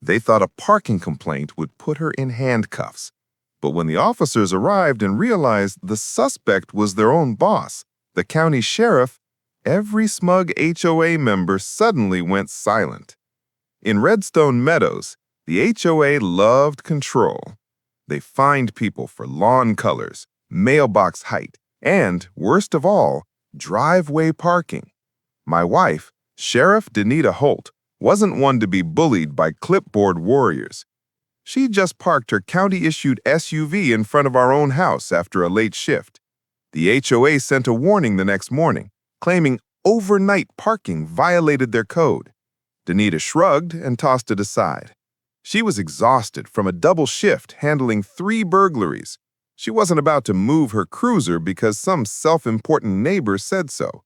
They thought a parking complaint would put her in handcuffs. But when the officers arrived and realized the suspect was their own boss, the county sheriff, every smug HOA member suddenly went silent. In Redstone Meadows, the HOA loved control. They fined people for lawn colors, mailbox height, and, worst of all, driveway parking. My wife, Sheriff Danita Holt, wasn't one to be bullied by clipboard warriors. She just parked her county-issued SUV in front of our own house after a late shift. The HOA sent a warning the next morning, claiming overnight parking violated their code. Danita shrugged and tossed it aside. She was exhausted from a double shift handling 3 burglaries. She wasn't about to move her cruiser because some self-important neighbor said so.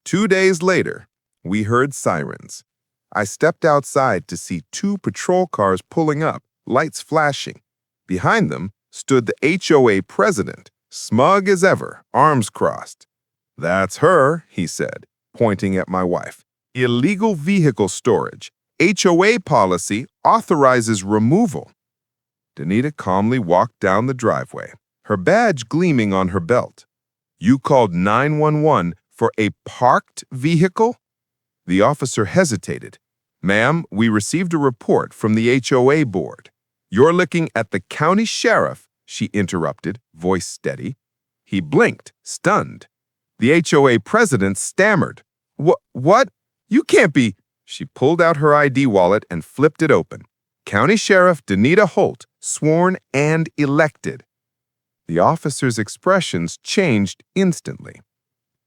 2 days later, we heard sirens. I stepped outside to see 2 patrol cars pulling up, lights flashing. Behind them stood the HOA president, smug as ever, arms crossed. "That's her," he said, pointing at my wife. "Illegal vehicle storage. HOA policy authorizes removal." Danita calmly walked down the driveway, her badge gleaming on her belt. "You called 911 for a parked vehicle?" The officer hesitated. "Ma'am, we received a report from the HOA board." "You're looking at the county sheriff," she interrupted, voice steady. He blinked, stunned. The HOA president stammered. What? You can't be." She pulled out her ID wallet and flipped it open. County Sheriff Danita Holt, sworn and elected. The officer's expressions changed instantly.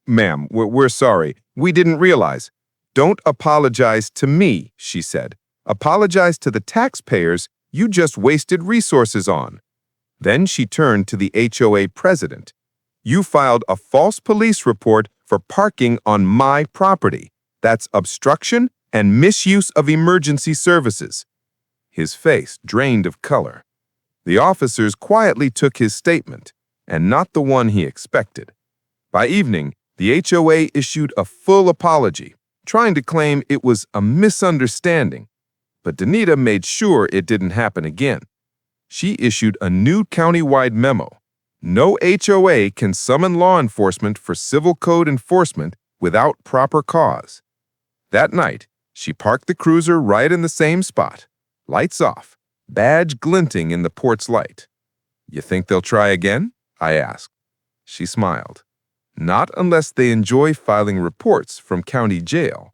"Ma'am, we're sorry. We didn't realize." "Don't apologize to me," she said. "Apologize to the taxpayers you just wasted resources on." Then she turned to the HOA president. "You filed a false police report for parking on my property. That's obstruction and misuse of emergency services." His face drained of color. The officers quietly took his statement, and not the one he expected. By evening, the HOA issued a full apology, trying to claim it was a misunderstanding. But Danita made sure it didn't happen again. She issued a new county-wide memo. No HOA can summon law enforcement for civil code enforcement without proper cause. That night, she parked the cruiser right in the same spot, lights off, badge glinting in the porch light. "You think they'll try again?" I asked. She smiled. "Not unless they enjoy filing reports from county jail."